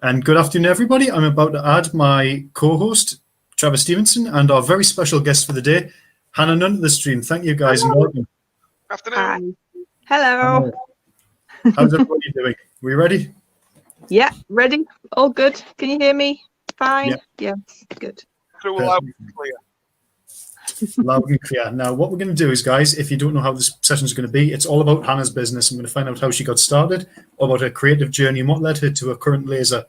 And good afternoon, everybody. I'm about to add my co-host, Trevor Stevenson, and our very special guest for the day, Hannah Nunn, to the stream. Thank you, guys, and welcome. Afternoon. Hi. Hello. How's everybody doing? We ready? Yeah, ready. All good. Can you hear me? Fine. Yeah. Yes, good. Loud and clear. Loud and clear. Now, what we're going to do is, guys, if you don't know how this session is going to be, it's all about Hannah's business. I'm going to find out how she got started, about her creative journey, and what led her to her current laser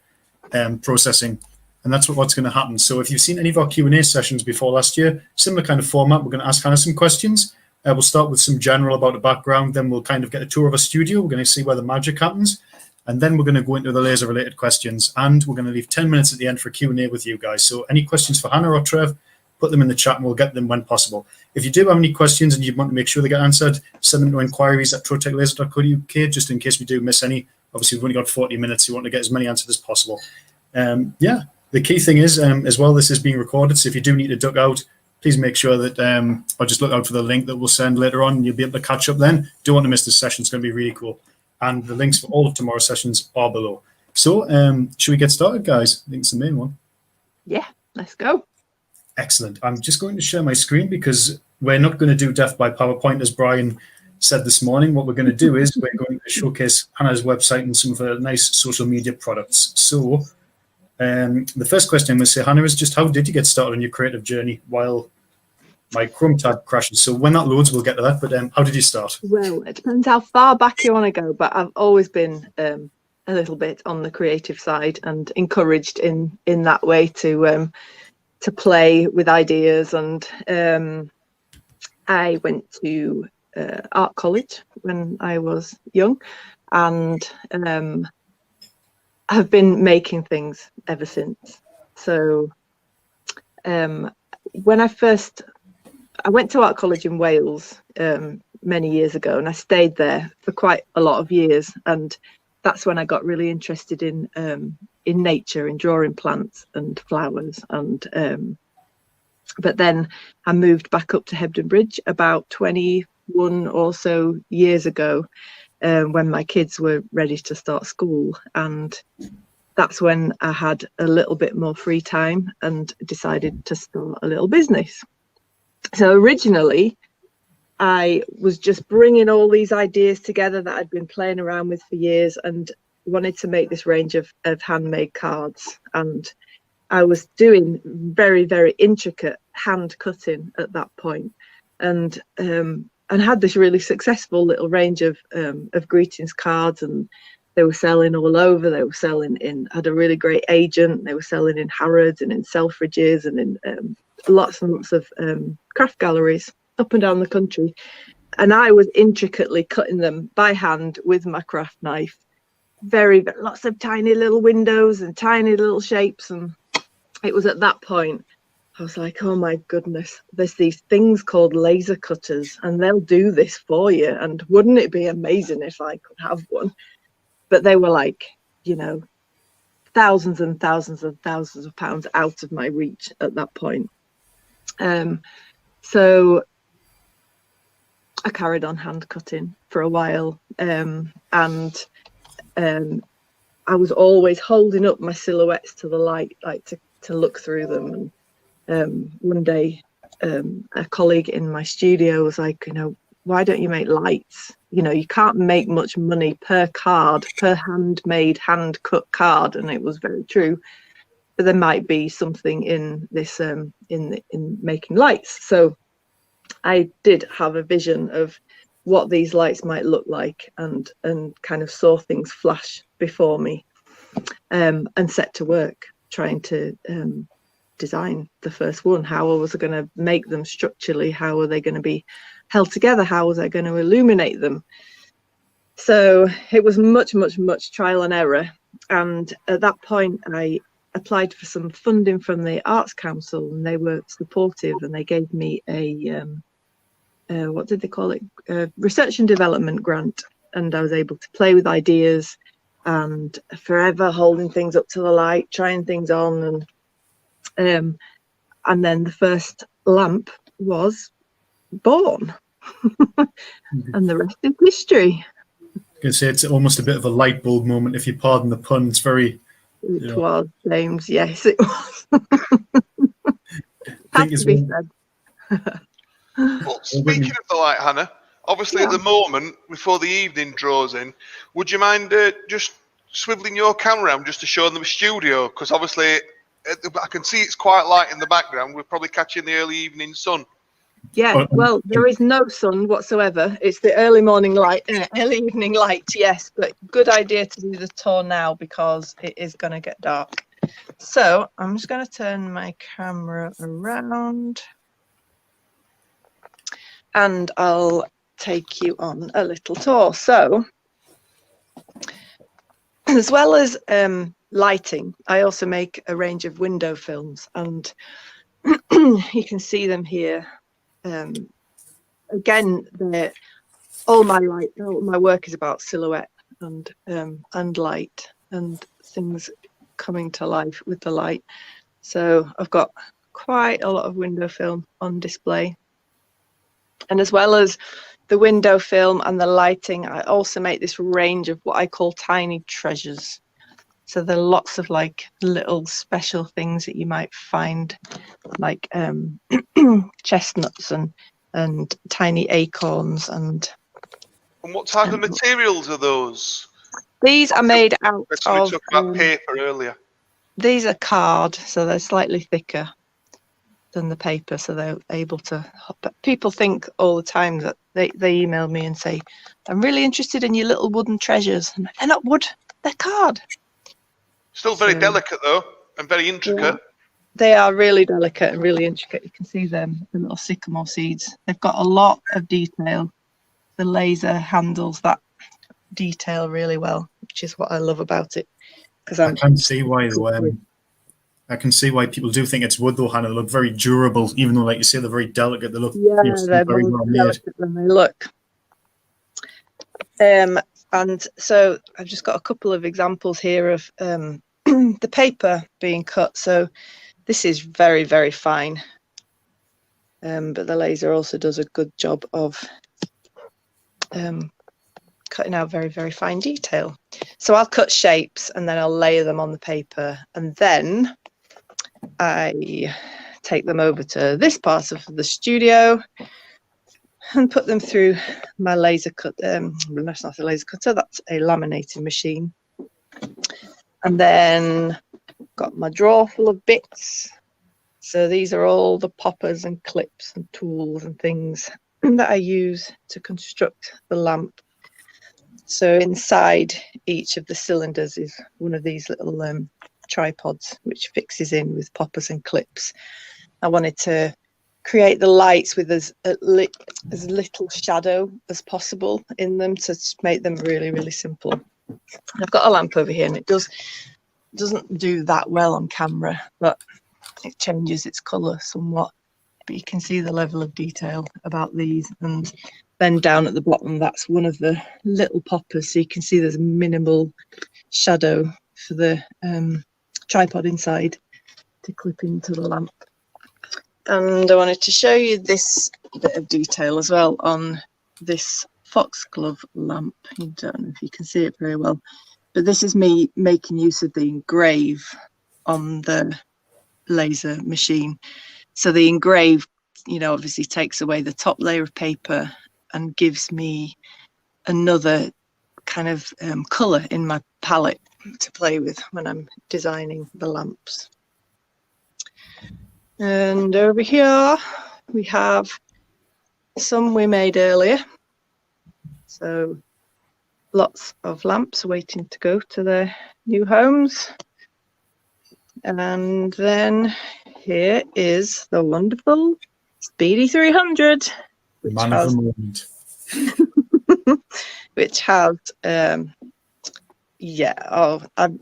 processing. And that's what's going to happen. So if you've seen any of our Q&A sessions before last year, similar kind of format, we're going to ask Hannah some questions. We'll start with some general about the background, then we'll kind of get a tour of a studio. We're going to see where the magic happens. And then we're going to go into the laser-related questions. And we're going to leave 10 minutes at the end for Q&A with you guys. So any questions for Hannah or Trev, put them in the chat and we'll get them when possible. If you do have any questions and you want to make sure they get answered, send them to inquiries@troteclaser.co.uk, just in case we do miss any. Obviously, we've only got 40 minutes. So we want to get as many answered as possible. The key thing is, as well, this is being recorded. So if you do need to duck out, please make sure that, or just look out for the link that we'll send later on. And you'll be able to catch up then. Don't want to miss this session. It's going to be really cool. And the links for all of tomorrow's sessions are below. So should we get started, guys? I think it's the main one. Yeah, let's go. Excellent. I'm just going to share my screen because we're not going to do Death by PowerPoint, as Brian said this morning. What we're going to do is we're going to showcase Hannah's website and some of her nice social media products. So the first question I'm going to say, Hannah, is just how did you get started on your creative journey while my Chrome tab crashes? So when that loads, we'll get to that. But how did you start? Well, it depends how far back you want to go. But I've always been a little bit on the creative side and encouraged in that way to play with ideas. And I went to art college when I was young, and have been making things ever since. So when I went to art college in Wales many years ago, and I stayed there for quite a lot of years, and that's when I got really interested in nature, in drawing plants and flowers. And but then I moved back up to Hebden Bridge about 21 or so years ago, when my kids were ready to start school, and that's when I had a little bit more free time and decided to start a little business. So originally I was just bringing all these ideas together that I'd been playing around with for years, and wanted to make this range of handmade cards. And I was doing very, very intricate hand cutting at that point, and had this really successful little range of greetings cards, and they were selling all over. They were selling had a really great agent. They were selling in Harrods and in Selfridges and in lots and lots of craft galleries up and down the country. And I was intricately cutting them by hand with my craft knife. Very lots of tiny little windows and tiny little shapes. And it was at that point I was like, oh my goodness, there's these things called laser cutters, and they'll do this for you. And wouldn't it be amazing if I could have one? But they were like, thousands and thousands and thousands of pounds out of my reach at that point. So I carried on hand cutting for a while, and I was always holding up my silhouettes to the light, like to look through them. And one day a colleague in my studio was like, why don't you make lights? You can't make much money per card, per handmade, hand cut card. And it was very true. But there might be something in this, in making lights. So I did have a vision of what these lights might look like, and kind of saw things flash before me, and set to work trying to design the first one. How was I going to make them structurally? How are they going to be held together? How was I going to illuminate them? So it was much, much, much trial and error. And at that point, I applied for some funding from the Arts Council, and they were supportive, and they gave me a what did they call it? A research and development grant. And I was able to play with ideas, and forever holding things up to the light, trying things on, and then the first lamp was born. And the rest is history. I can say it's almost a bit of a light bulb moment, if you pardon the pun. It's very It was, James. Yes, it was. I think Has to be said. Well, speaking of the light, Hannah, obviously at the moment, before the evening draws in, would you mind just swiveling your camera around just to show them the studio? Because obviously I can see it's quite light in the background. We're probably catching the early evening sun. Yeah, well, there is no sun whatsoever. It's the early morning light, early evening light, yes, but good idea to do the tour now because it is going to get dark. So I'm just going to turn my camera around and I'll take you on a little tour. So as well as lighting, I also make a range of window films, and you can see them here. Again, all my work is about silhouette and light and things coming to life with the light. So I've got quite a lot of window film on display. And as well as the window film and the lighting, I also make this range of what I call tiny treasures. So there are lots of like little special things that you might find, like chestnuts and tiny acorns. And what type of materials are those? These are made out We of talked about paper earlier. These are card, so they're slightly thicker than the paper, so they're able to. But people think all the time that they email me and say, "I'm really interested in your little wooden treasures." And they're not wood; they're card. Still very delicate though, and very intricate. Yeah, they are really delicate and really intricate. You can see them, the little sycamore seeds. They've got a lot of detail. The laser handles that detail really well, which is what I love about it. Because I can see why I can see why people do think it's wood though, Hannah. They look very durable, even though, like you say, they're very delicate. They look they're very more well made. delicate than they look. And so I've just got a couple of examples here of the paper being cut. So this is very, very fine. But the laser also does a good job of cutting out very, very fine detail. So I'll cut shapes and then I'll layer them on the paper, and then I take them over to this part of the studio and put them through my laser cut. That's not a laser cutter, that's a laminating machine. And then got my drawer full of bits. So these are all the poppers and clips and tools and things that I use to construct the lamp. So inside each of the cylinders is one of these little tripods, which fixes in with poppers and clips. I wanted to create the lights with as little shadow as possible in them to make them really, really simple. I've got a lamp over here, and it doesn't do that well on camera, but it changes its colour somewhat. But you can see the level of detail about these. And then down at the bottom, that's one of the little poppers. So you can see there's minimal shadow for the tripod inside to clip into the lamp. And I wanted to show you this bit of detail as well on this foxglove lamp. I don't know if you can see it very well, but this is me making use of the engrave on the laser machine. So the engrave, obviously takes away the top layer of paper and gives me another kind of colour in my palette to play with when I'm designing the lamps. And over here we have some we made earlier. So lots of lamps waiting to go to their new homes. And then here is the wonderful Speedy 300, which has I'm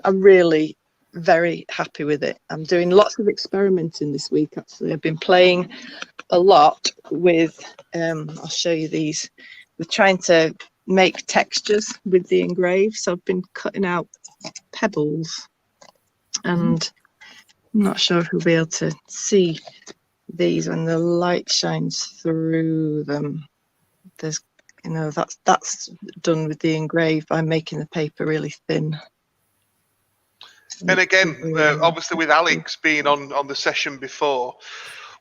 really very happy with it. I'm doing lots of experimenting this week. Actually, I've been playing a lot with I'll show you these. We're trying to make textures with the engrave, so I've been cutting out pebbles, and I'm not sure if you'll be able to see these when the light shines through them. There's that's done with the engrave by making the paper really thin. And again, obviously with Alex being on the session before,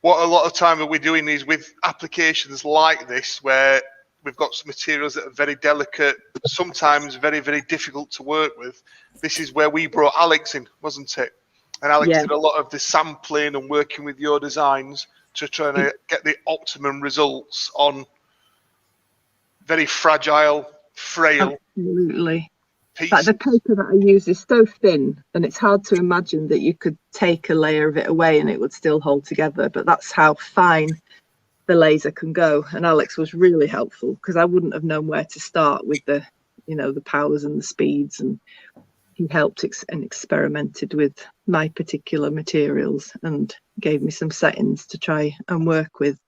what a lot of time are we doing is with applications like this, where we've got some materials that are very delicate, sometimes very, very difficult to work with. This is where we brought Alex in, wasn't it? And Alex did a lot of the sampling and working with your designs to try to get the optimum results on very fragile, frail Absolutely. pieces. Like the paper that I use is so thin, and it's hard to imagine that you could take a layer of it away and it would still hold together. But that's how fine the laser can go. And Alex was really helpful, because I wouldn't have known where to start with the, the powers and the speeds. And he helped and experimented with my particular materials and gave me some settings to try and work with.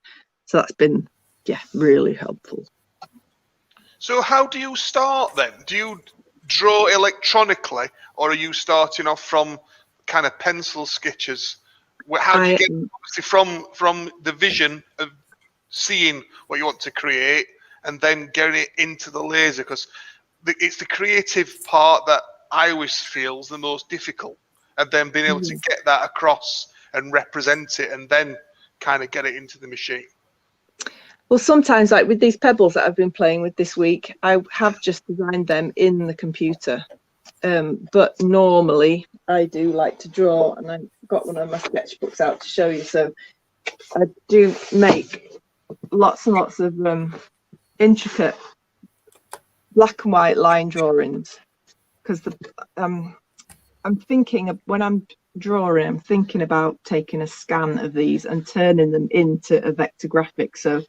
So that's been, really helpful. So how do you start then? Do you draw electronically, or are you starting off from kind of pencil sketches? How do you get obviously from the vision of seeing what you want to create and then getting it into the laser? Because it's the creative part that I always feel is the most difficult, and then being able to get that across and represent it and then kind of get it into the machine. Well, sometimes, like with these pebbles that I've been playing with this week, I have just designed them in the computer. But normally I do like to draw, and I've got one of my sketchbooks out to show you. So I do make lots and lots of intricate black and white line drawings, because I'm thinking of, when I'm drawing, I'm thinking about taking a scan of these and turning them into a vector graphic. So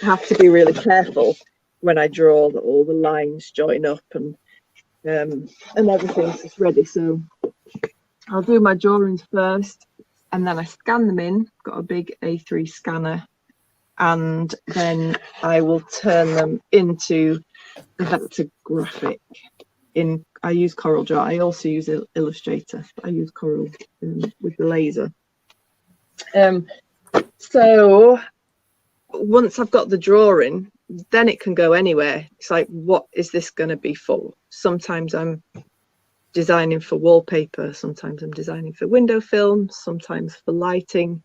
I have to be really careful when I draw that all the lines join up and everything's just ready. So I'll do my drawings first, and then I scan them in. Got a big A3 scanner, and then I will turn them into a vector graphic. I use CorelDRAW. I also use Illustrator. I use Corel with the laser. So once I've got the drawing, then it can go anywhere. It's like, what is this going to be for? Sometimes I'm designing for wallpaper, sometimes I'm designing for window film, sometimes for lighting.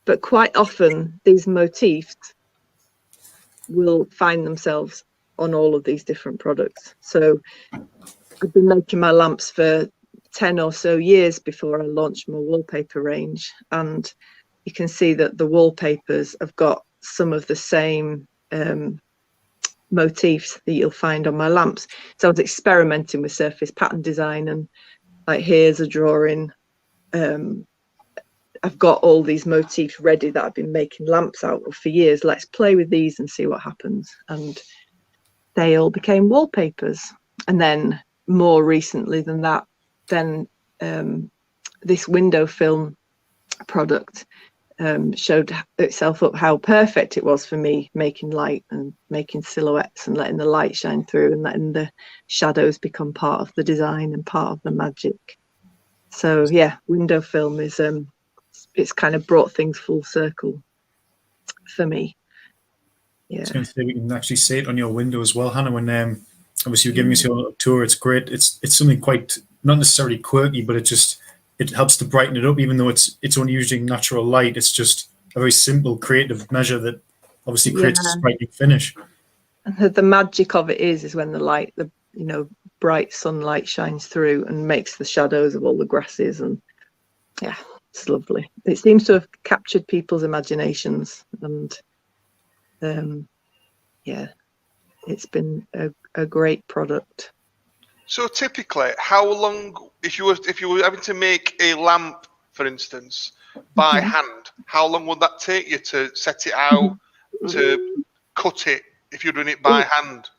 But quite often these motifs will find themselves on all of these different products. So I've been making my lamps for 10 or so years before I launched my wallpaper range, and you can see that the wallpapers have got some of the same motifs that you'll find on my lamps. So I was experimenting with surface pattern design, and like, here's a drawing. I've got all these motifs ready that I've been making lamps out of for years. Let's play with these and see what happens. And they all became wallpapers. And then more recently than that, then this window film product showed itself up how perfect it was for me, making light and making silhouettes and letting the light shine through and letting the shadows become part of the design and part of the magic. So yeah, window film is it's kind of brought things full circle for me. Yeah, I was going to say, we can actually see it on your window as well, Hannah. When obviously you're giving us your tour, it's great. It's something quite, not necessarily quirky, but it helps to brighten it up, even though it's only using natural light. It's just a very simple creative measure that obviously creates a striking finish. And the magic of it is when the light, the bright sunlight shines through and makes the shadows of all the grasses, and yeah, it's lovely. It seems to have captured people's imaginations, and yeah, it's been a great product. So typically, how long, if you were having to make a lamp, for instance, by hand, how long would that take you to set it out, to cut it, if you're doing it by hand?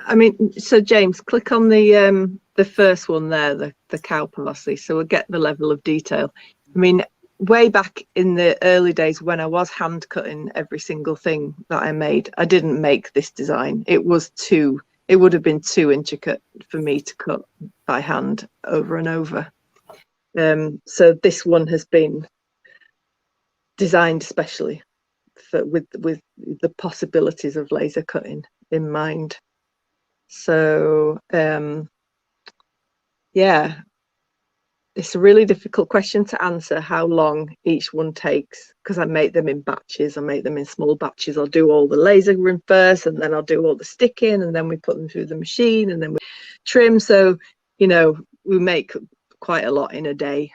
I mean, so James, click on the first one there, the cow parsley, so we'll get the level of detail. I mean, way back in the early days when I was hand cutting every single thing that I made, I didn't make this design. It would have been too intricate for me to cut by hand over and over. So this one has been designed especially with the possibilities of laser cutting in mind. So yeah, it's a really difficult question to answer, how long each one takes, because I make them in batches. I make them in small batches. I'll do all the lasering first, and then I'll do all the sticking, and then we put them through the machine, and then we trim. So, you know, we make quite a lot in a day.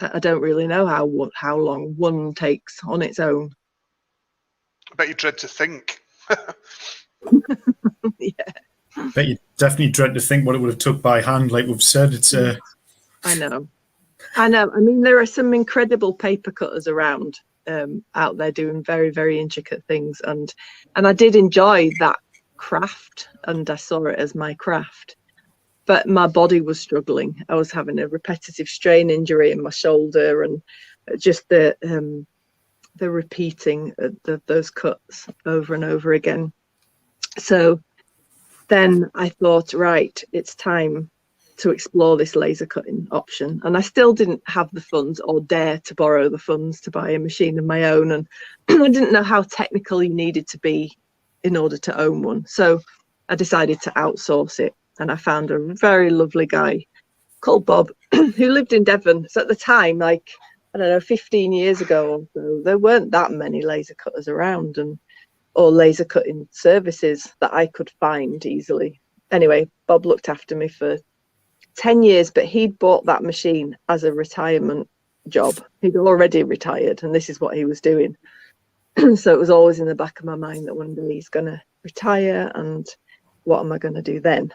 I don't really know how long one takes on its own. I bet you dread to think. Yeah. Bet you definitely dread to think what it would have took by hand. Like we've said, it's I know. I mean, there are some incredible paper cutters around out there doing very, very intricate things, and I did enjoy that craft, and I saw it as my craft. But my body was struggling. I was having a repetitive strain injury in my shoulder, and just the repeating of those cuts over and over again. So then I thought, right, it's time to explore this laser cutting option. And I still didn't have the funds or dare to borrow the funds to buy a machine of my own. And I didn't know how technical you needed to be in order to own one. So I decided to outsource it. And I found a very lovely guy called Bob who lived in Devon. So at the time, like, I don't know, 15 years ago or so, there weren't that many laser cutters around, or laser cutting services that I could find easily. Anyway, Bob looked after me for 10 years, but he'd bought that machine as a retirement job. He'd already retired, and this is what he was doing. So it was always in the back of my mind that one day he's going to retire, and what am I going to do then?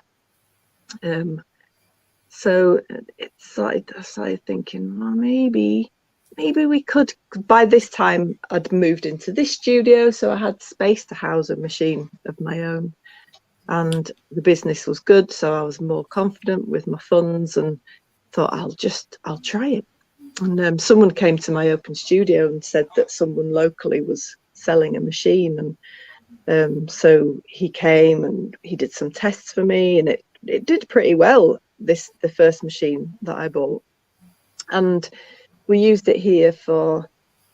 So I started thinking, well, maybe we could. By this time, I'd moved into this studio, so I had space to house a machine of my own, and the business was good, so I was more confident with my funds, and thought I'll try it. And someone came to my open studio and said that someone locally was selling a machine, and so he came and he did some tests for me, and it did pretty well, the first machine that I bought. And we used it here for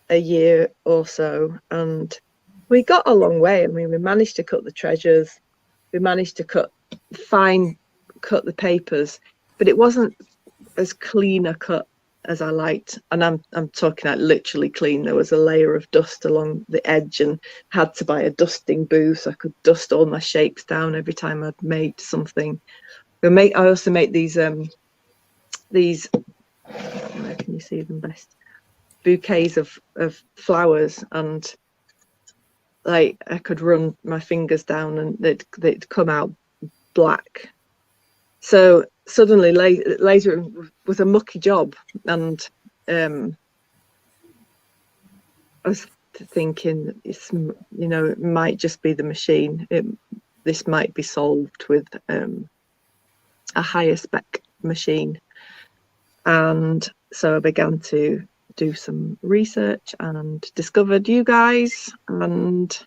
a year or so, and we got a long way. I mean, we managed to cut the treasures, we managed to cut the papers, but it wasn't as clean a cut as I liked. And I'm talking like literally clean. There was a layer of dust along the edge, and had to buy a dusting booth so I could dust all my shapes down every time I'd made something. I also make these where can you see them best, bouquets of flowers, and like I could run my fingers down and they'd come out black. So suddenly laser was a mucky job, and I was thinking, it might just be the machine. This might be solved with a higher spec machine. And so I began to do some research and discovered you guys, and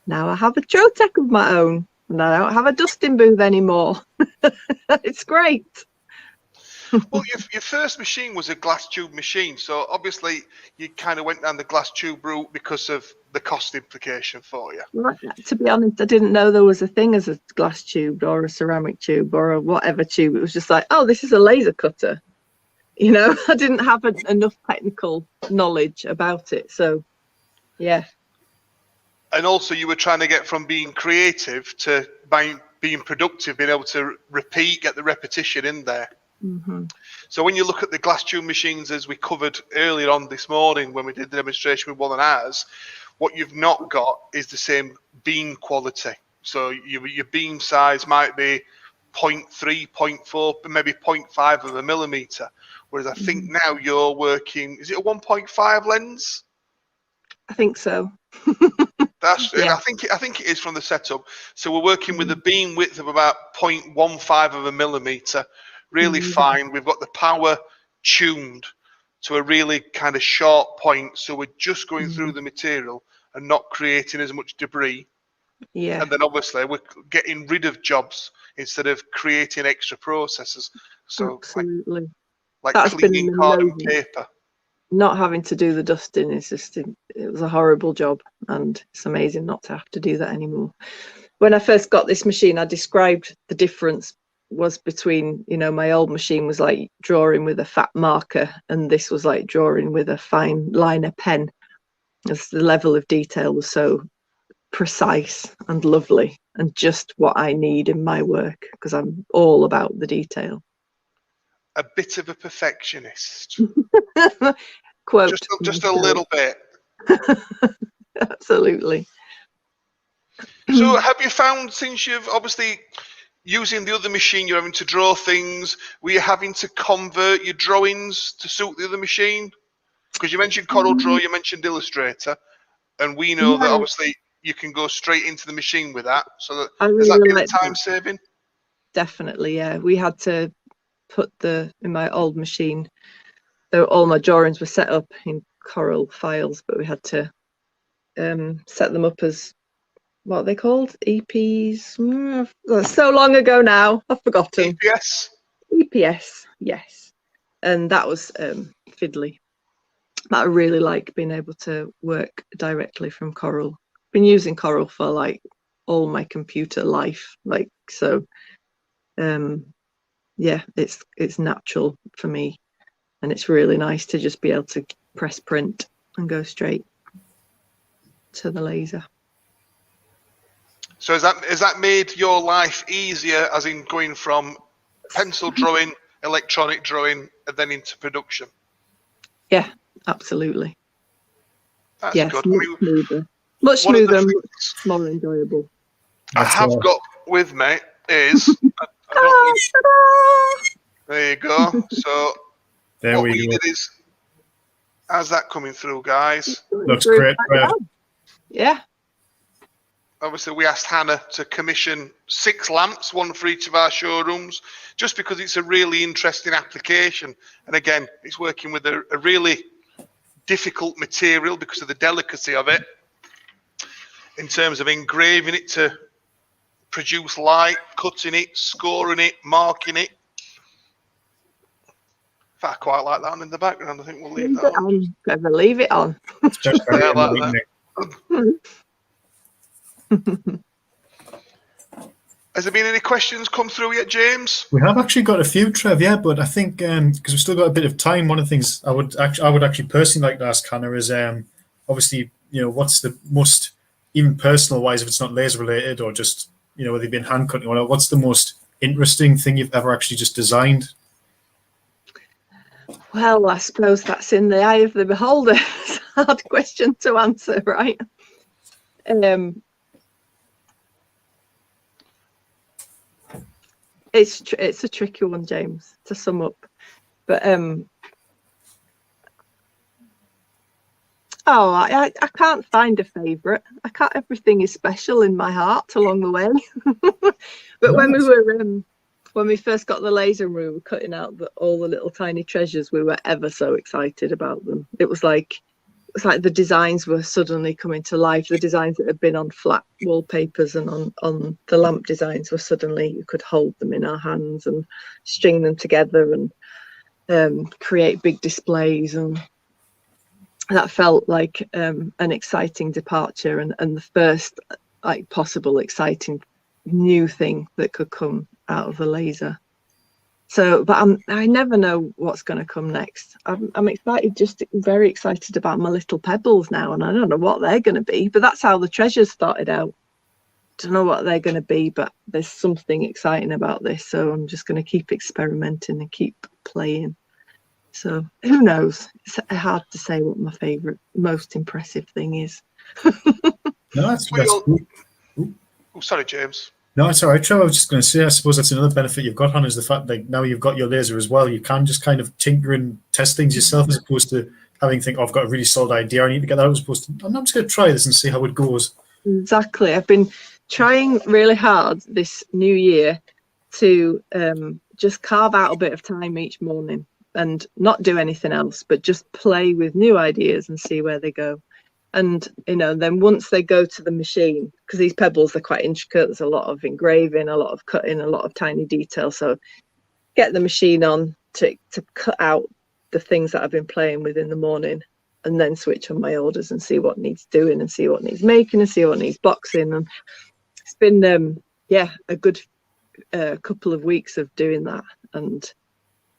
now I have a Trotec of my own, and I don't have a dusting booth anymore. It's great. Well, your first machine was a glass tube machine, so obviously you kind of went down the glass tube route because of the cost implication for you. Right. To be honest, I didn't know there was a thing as a glass tube or a ceramic tube or a whatever tube. It was just like, oh, this is a laser cutter. I didn't have enough technical knowledge about it. So, yeah. And also you were trying to get from being creative to being productive, being able to repeat, get the repetition in there. Mm-hmm. So when you look at the glass tube machines, as we covered earlier on this morning when we did the demonstration with one of ours, what you've not got is the same beam quality. So your beam size might be 0.3, 0.4, maybe 0.5 of a millimeter. Whereas I think now you're working, is it a 1.5 lens? I think so. That's Yeah. I think it is from the setup. So we're working with a beam width of about 0.15 of a millimeter, really fine. We've got the power tuned to a really kind of short point, so we're just going through the material and not creating as much debris. Yeah. And then obviously we're getting rid of jobs instead of creating extra processes. So absolutely. like That's cleaning been card and amazing. paper. Not having to do the dusting is just, it was a horrible job, and it's amazing not to have to do that anymore. When I first got this machine, I described the difference was between, you know, my old machine was like drawing with a fat marker, and this was like drawing with a fine liner pen, as the level of detail was so precise and lovely and just what I need in my work, because I'm all about the detail. A bit of a perfectionist. Quote. Just a little bit. Absolutely. So have you found, since you've obviously using the other machine, you're having to draw things, were you having to convert your drawings to suit the other machine? Because you mentioned CorelDRAW, you mentioned Illustrator, and we know that obviously you can go straight into the machine with that. So that, has that been a time saving? Definitely, yeah. We had to put in my old machine, all my drawings were set up in Corel files, but we had to set them up as, what are they called? EPs? So long ago now, I've forgotten. EPS? EPS, yes. And that was fiddly. But I really like being able to work directly from Corel. Been using Corel for like all my computer life, like, so yeah, it's natural for me, and it's really nice to just be able to press print and go straight to the laser. So has that made your life easier, as in going from pencil drawing, electronic drawing, and then into production? Yeah, absolutely. That's yes, good. Much smoother, much more enjoyable. I have got with me is there you go. So there what we we go. did is, how's that coming through, guys? Looks great. Yeah. Obviously, we asked Hannah to commission 6 lamps, one for each of our showrooms, just because it's a really interesting application. And again, it's working with a really difficult material because of the delicacy of it, in terms of engraving it to produce light, cutting it, scoring it, marking it. In fact, I quite like that one in the background. I think we'll leave that on. Better leave it on. Just there like that. Has there been any questions come through yet, James? We have actually got a few, Trev, yeah, but I think because we've still got a bit of time, one of the things I would actually personally like to ask Hannah is obviously, you know, what's the most, even personal wise, if it's not laser related or just, you know, whether you've been hand cutting or whatever, what's the most interesting thing you've ever actually just designed? Well, I suppose that's in the eye of the beholder. It's a hard question to answer, right? It's a tricky one, James, to sum up. But I can't find a favourite. Everything is special in my heart along the way. But when we first got the laser and we were cutting out all the little tiny treasures, we were ever so excited about them. It was like the designs were suddenly coming to life. The designs that had been on flat wallpapers and on the lamp designs were suddenly, you could hold them in our hands and string them together and create big displays, and that felt like an exciting departure and the first like possible exciting new thing that could come out of the laser. So, but I never know what's going to come next. I'm excited, just very excited about my little pebbles now, and I don't know what they're going to be, but that's how the treasures started out. Don't know what they're going to be, but there's something exciting about this, so I'm just going to keep experimenting and keep playing. So who knows? It's hard to say what my favourite, most impressive thing is. No, that's cool. Oh, sorry, James. No, it's all right, Trevor. I was just going to say, I suppose that's another benefit you've got, Hannah, is the fact that now you've got your laser as well. You can just kind of tinker and test things yourself, as opposed to having to think, oh, I've got a really solid idea, I need to get that out, as opposed to, I'm just going to try this and see how it goes. Exactly. I've been trying really hard this new year to just carve out a bit of time each morning and not do anything else, but just play with new ideas and see where they go. And, you know, then once they go to the machine, because these pebbles are quite intricate, there's a lot of engraving, a lot of cutting, a lot of tiny detail. So get the machine on to cut out the things that I've been playing with in the morning, and then switch on my orders and see what needs doing and see what needs making and see what needs boxing. And it's been, a good a couple of weeks of doing that, and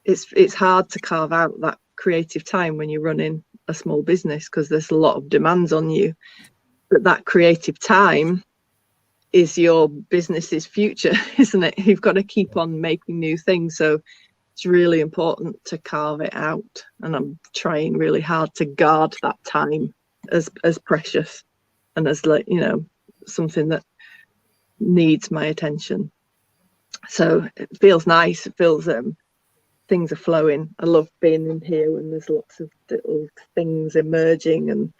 it's hard to carve out that creative time when you're running a small business, because there's a lot of demands on you. But that creative time is your business's future, isn't it? You've got to keep on making new things, so it's really important to carve it out, and I'm trying really hard to guard that time as precious and as, like, you know, something that needs my attention. So it feels nice. It feels things are flowing. I love being in here when there's lots of little things emerging,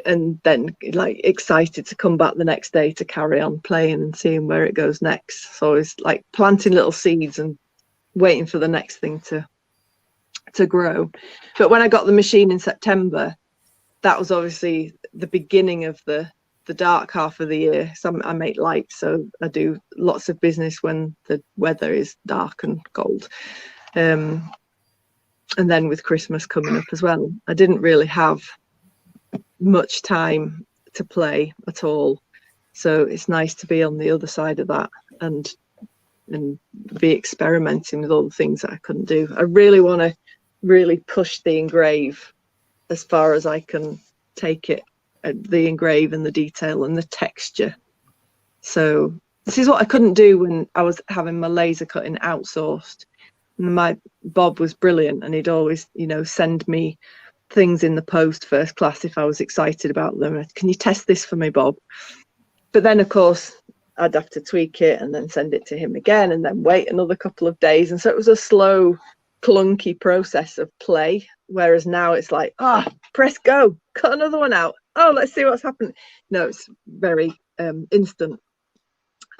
and then like excited to come back the next day to carry on playing and seeing where it goes next. So it's like planting little seeds and waiting for the next thing to grow. But when I got the machine in September, that was obviously the beginning of the dark half of the year. So I make lights, so I do lots of business when the weather is dark and cold. And then with Christmas coming up as well, I didn't really have much time to play at all. So it's nice to be on the other side of that and be experimenting with all the things that I couldn't do. I really want to really push the engrave as far as I can take it, the engrave and the detail and the texture. So this is what I couldn't do when I was having my laser cutting outsourced. And my Bob was brilliant, and he'd always, you know, send me things in the post first class if I was excited about them. Can you test this for me, Bob? But then, of course, I'd have to tweak it and then send it to him again and then wait another couple of days. And so it was a slow, clunky process of play. Whereas now it's like, press go, cut another one out. Oh, let's see what's happening. No, it's very instant.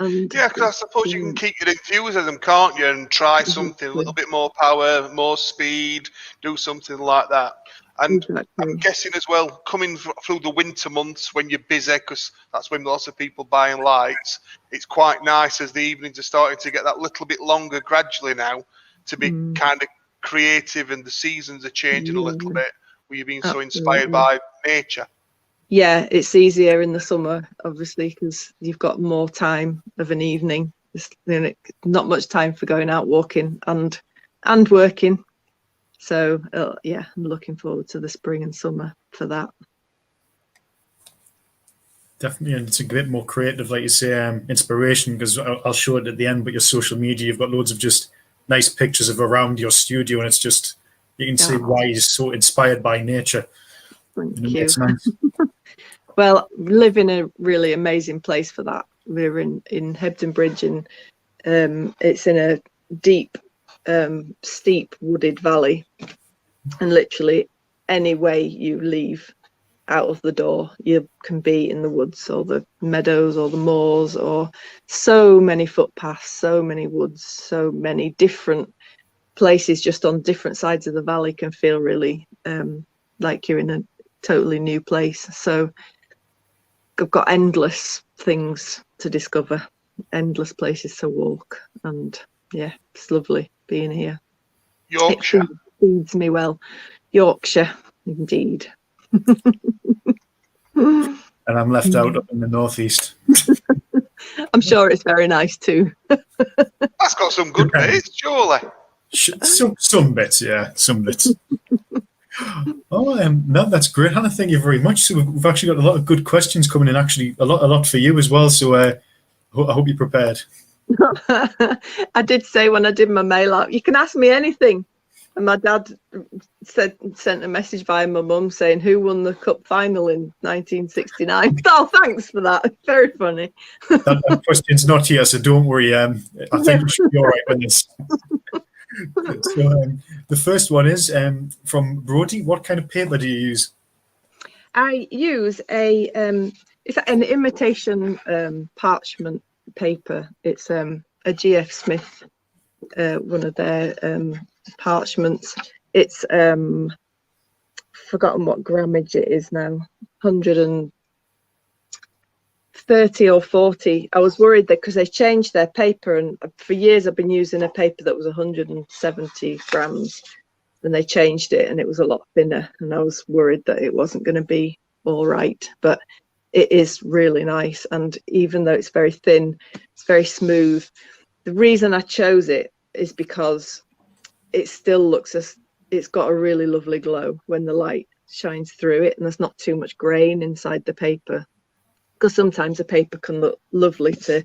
And yeah, because I suppose you can keep your enthusiasm, can't you, and try something a little bit more power, more speed, do something like that. And I'm guessing as well, coming through the winter months when you're busy, because that's when lots of people buying lights, it's quite nice as the evenings are starting to get that little bit longer gradually now to be kind of creative, and the seasons are changing a little bit, where you're being so inspired by nature. Yeah, it's easier in the summer, obviously, because you've got more time of an evening. There's not much time for going out walking and working. So yeah, I'm looking forward to the spring and summer for that. Definitely, and it's a bit more creative, like you say, inspiration, because I'll show it at the end, but your social media, you've got loads of just nice pictures of around your studio, and it's just, you can see why you're so inspired by nature. Thank you. It's nice. Well, we live in a really amazing place for that. We're in Hebden Bridge, and it's in a deep, steep wooded valley, and literally any way you leave out of the door, you can be in the woods or the meadows or the moors, or so many footpaths, so many woods, so many different places just on different sides of the valley can feel really like you're in a totally new place. So I've got endless things to discover, endless places to walk, and yeah, it's lovely being here. Yorkshire. It feeds me well. Yorkshire, indeed. And I'm left out up in the northeast. I'm sure it's very nice too. That's got some good bits, surely. Some bits, yeah, some bits. No, that's great, Hannah. Thank you very much. So we've actually got a lot of good questions coming in. Actually, a lot for you as well. So I hope you're prepared. I did say when I did my mail out, you can ask me anything. And my dad sent a message via my mum saying, "Who won the cup final in 1969?" Oh, thanks for that. Very funny. That question's not here, so don't worry. I think you should be all right with this. So the first one is from Brody. What kind of paper do you use? I use it's an imitation parchment paper. It's a GF Smith, one of their parchments. It's forgotten what grammage it is now, 130 or 40. I was worried that because they changed their paper, and for years I've been using a paper that was 170 grams, and they changed it and it was a lot thinner, and I was worried that it wasn't going to be all right, but it is really nice. And even though it's very thin, it's very smooth. the reason I chose it is because it still looks as it's got a really lovely glow when the light shines through it, and there's not too much grain inside the paper, because sometimes the paper can look lovely to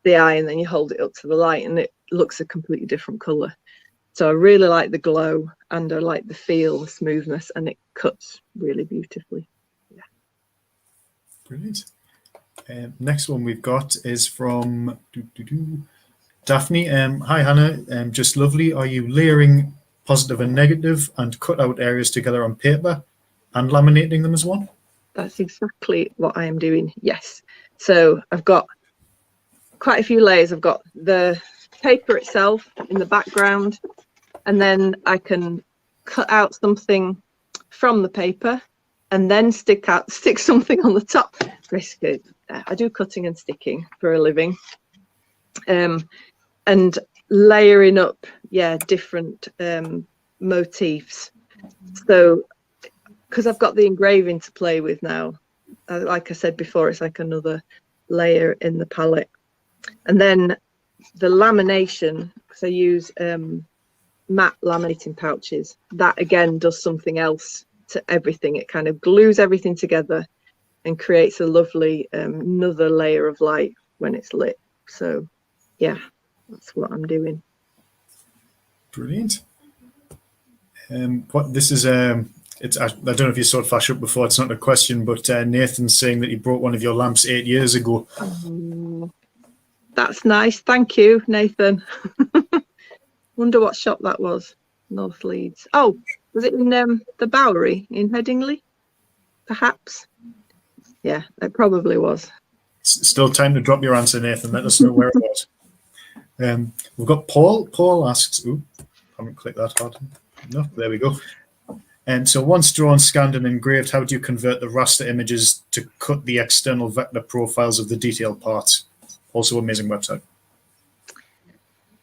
the eye and then you hold it up to the light and it looks a completely different color. So I really like the glow, and I like the feel, the smoothness, and it cuts really beautifully. Yeah. Brilliant. Next one we've got is from Daphne. Hi Hannah, just lovely. Are you layering positive and negative and cut out areas together on paper and laminating them as one? That's exactly what I am doing, yes. So I've got quite a few layers. I've got the paper itself in the background, and then I can cut out something from the paper and then stick something on the top. Basically, I do cutting and sticking for a living, and layering up, different motifs. So because I've got the engraving to play with now, like I said before, it's like another layer in the palette. And then the lamination, because I use matte laminating pouches, that again does something else to everything. It kind of glues everything together and creates a lovely another layer of light when it's lit. So yeah, that's what I'm doing. Brilliant. What this is, it's, I don't know if you saw it flash up before. It's not a question, but Nathan's saying that he brought one of your lamps 8 years ago. That's nice. Thank you, Nathan. Wonder what shop that was. North Leeds. Oh, was it in the Bowery in Headingley? Perhaps. Yeah, it probably was. It's still time to drop your answer, Nathan. Let us know where it was. We've got Paul. Paul asks, I haven't clicked that hard. No, there we go. And so once drawn, scanned and engraved, how do you convert the raster images to cut the external vector profiles of the detailed parts? Also amazing website.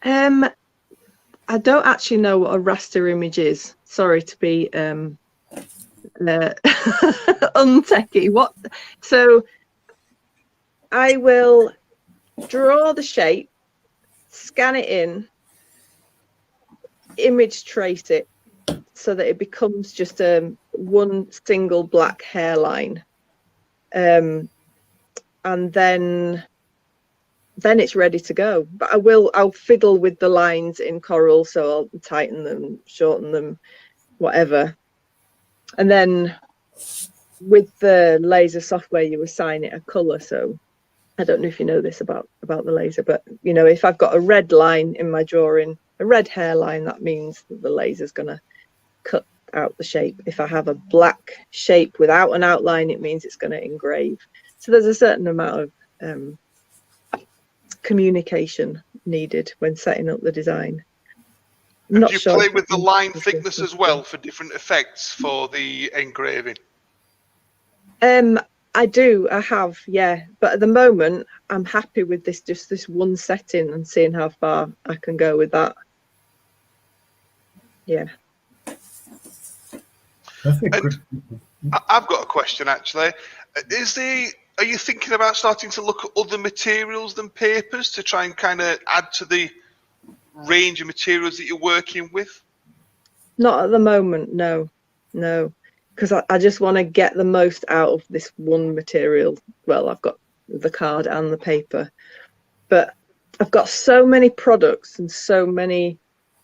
I don't actually know what a raster image is. Sorry to be untechy. What? So I will draw the shape, scan it in, image trace it so that it becomes just one single black hairline, and then it's ready to go. But I'll fiddle with the lines in Coral, so I'll tighten them, shorten them, whatever. And then with the laser software, you assign it a color. So I don't know if you know this about the laser, but you know, if I've got a red line in my drawing, a red hairline, that means that the laser's going to cut out the shape. If I have a black shape without an outline, it means it's going to engrave. So there's a certain amount of communication needed when setting up the design. Do you play with the line thickness as well for different effects for the engraving? I do. I have, yeah. But at the moment, I'm happy with just this one setting and seeing how far I can go with that. Yeah. I've got a question actually. Are you thinking about starting to look at other materials than papers to try and kind of add to the range of materials that you're working with? Not at the moment, no, because I just want to get the most out of this one material. Well, I've got the card and the paper, but I've got so many products and so many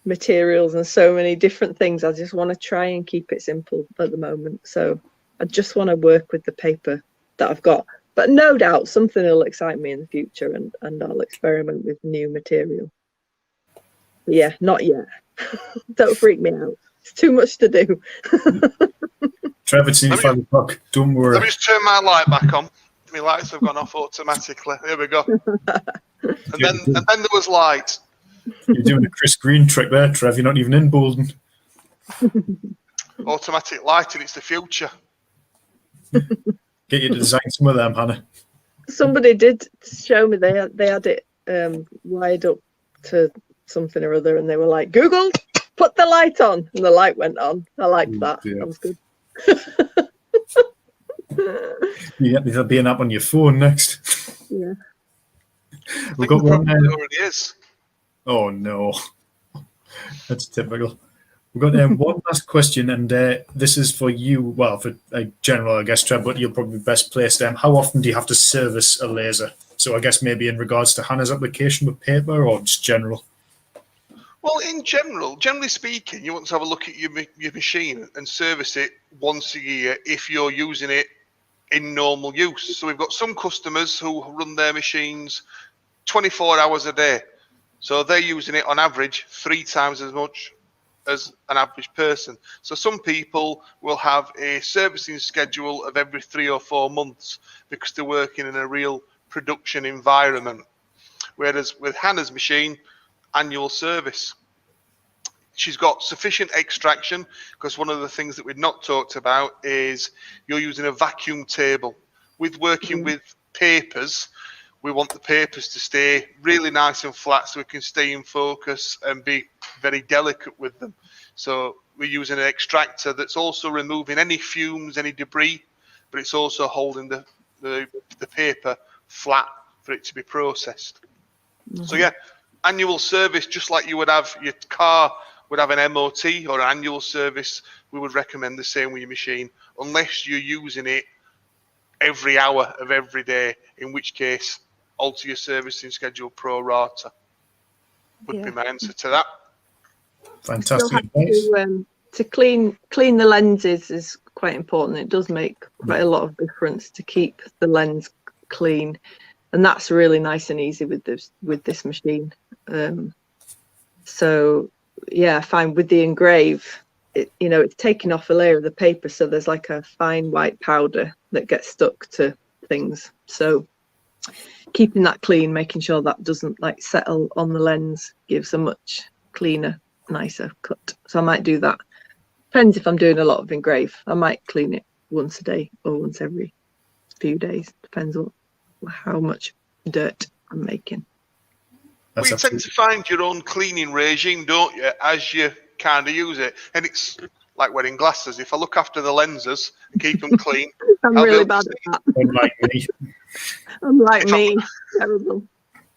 materials and so many different things. I just want to try and keep it simple at the moment. So I just want to work with the paper that I've got. But no doubt something will excite me in the future, and I'll experiment with new material. But yeah, not yet. Don't freak me out. It's too much to do. Trevor, it's nearly 5 o'clock. Don't worry. Let me just turn my light back on. My lights have gone off automatically. There we go. And then there was light. You're doing a Chris Green trick there, Trev. You're not even in Bolden. Automatic lighting, it's the future. Get you to design some of them, Hannah. Somebody did show me they had it wired up to something or other, and they were like, Google, put the light on, and the light went on. I liked that. Yeah. That was good. There'll be an app on your phone next. Yeah. We've got one. It already is. Oh no, that's typical. We've got one last question, and this is for you. Well, for general, I guess, Trev, but you're probably best placed. How often do you have to service a laser? So I guess maybe in regards to Hannah's application with paper, or just general. Well, in general, generally speaking, you want to have a look at your machine and service it once a year if you're using it in normal use. So we've got some customers who run their machines 24 hours a day. So they're using it on average 3 times as much as an average person. So some people will have a servicing schedule of every 3 or 4 months because they're working in a real production environment. Whereas with Hannah's machine, annual service. She's got sufficient extraction, because one of the things that we've not talked about is you're using a vacuum table. With working with papers, we want the papers to stay really nice and flat so we can stay in focus and be very delicate with them. So we're using an extractor that's also removing any fumes, any debris, but it's also holding the paper flat for it to be processed. So yeah, annual service, just like you would have your car would have an MOT or an annual service, we would recommend the same with your machine, unless you're using it every hour of every day, in which case alter your servicing schedule pro rata would be my answer to that. Fantastic advice. To clean the lenses is quite important. It does make quite a lot of difference to keep the lens clean, and that's really nice and easy with this machine. So yeah, I find with the engrave, it's taking off a layer of the paper, so there's like a fine white powder that gets stuck to things. So keeping that clean, making sure that doesn't like settle on the lens, gives a much cleaner, nicer cut. So I might do that. Depends if I'm doing a lot of engrave. I might clean it once a day or once every few days. Depends on how much dirt I'm making. Well, you tend to find your own cleaning regime, don't you, as you kind of use it. And it's like wearing glasses. If I look after the lenses and keep them clean, I'm really bad at that. Unlike me. Unlike me. Terrible.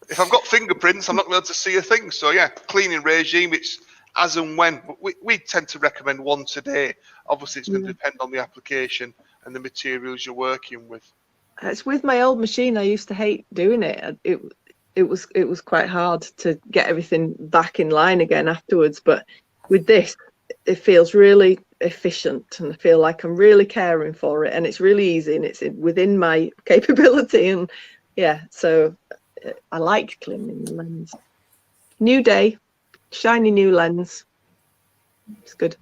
If I've got fingerprints, I'm not going to be able to see a thing. So yeah, cleaning regime, it's as and when. We tend to recommend once a day. Obviously, it's going to depend on the application and the materials you're working with. It's with my old machine. I used to hate doing it. It was quite hard to get everything back in line again afterwards. But with this, it feels really efficient, and I feel like I'm really caring for it, and it's really easy, and it's within my capability. And yeah, so I like cleaning the lens. New day, shiny new lens. It's good.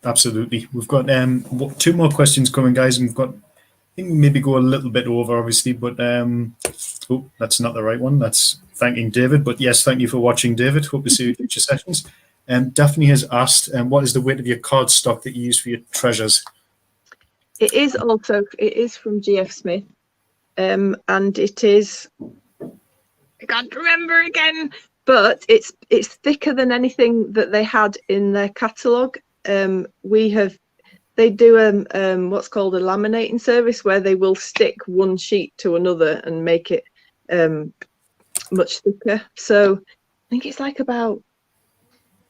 Absolutely. We've got 2 more questions coming, guys, and we've got, I think we maybe go a little bit over, obviously, but oh, that's not the right one. That's thanking David. But yes, thank you for watching, David. Hope to see you in future sessions. Daphne has asked, what is the weight of your card stock that you use for your treasures? It is from GF Smith, and it is, I can't remember again, but it's thicker than anything that they had in their catalogue. They do what's called a laminating service, where they will stick one sheet to another and make it much thicker. So I think it's like about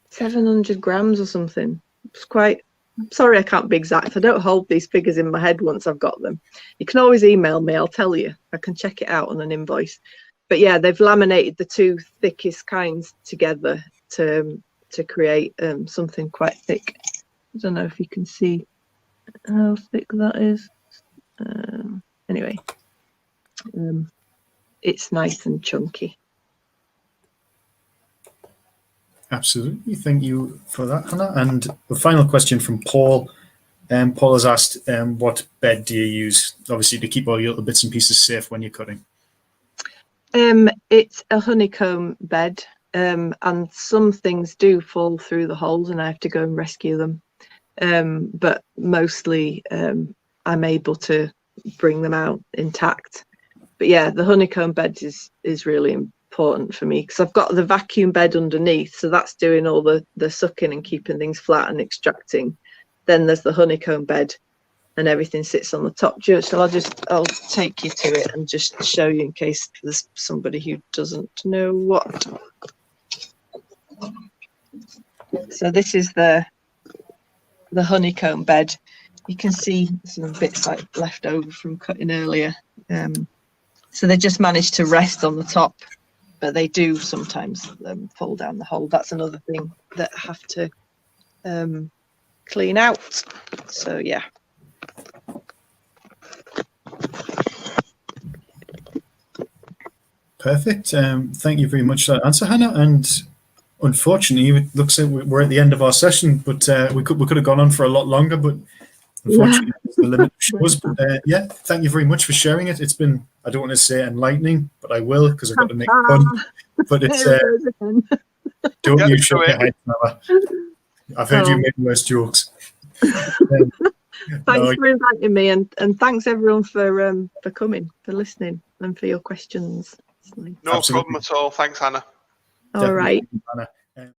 700 grams or something. It's quite, I'm sorry, I can't be exact. I don't hold these figures in my head once I've got them. You can always email me, I'll tell you. I can check it out on an invoice. But yeah, they've laminated the 2 thickest kinds together to create something quite thick. I don't know if you can see how thick that is. Anyway, it's nice and chunky. Absolutely. Thank you for that, Hannah. And the final question from Paul. Paul has asked, what bed do you use, obviously, to keep all your little bits and pieces safe when you're cutting? It's a honeycomb bed, and some things do fall through the holes and I have to go and rescue them. But mostly I'm able to bring them out intact. But yeah, the honeycomb bed is really important for me, because I've got the vacuum bed underneath, so that's doing all the sucking and keeping things flat and extracting. Then there's the honeycomb bed, and everything sits on the top. So I'll take you to it and just show you in case there's somebody who doesn't know what So this is the honeycomb bed. You can see some bits like left over from cutting earlier. So they just managed to rest on the top, but they do sometimes fall down the hole. That's another thing that I have to clean out. So yeah. Perfect. Thank you very much for that answer, Hannah. And unfortunately, it looks like we're at the end of our session, but we could have gone on for a lot longer, but unfortunately, it's the limit of shows. But yeah, thank you very much for sharing it. It's been, I don't want to say enlightening, but I will, because I've got to make fun. But it's don't you shake your head, Hannah. I've heard you make worse jokes. Thanks for inviting me, and thanks everyone for coming, for listening, and for your questions. No problem at all. Thanks, Hannah. All right. Hannah.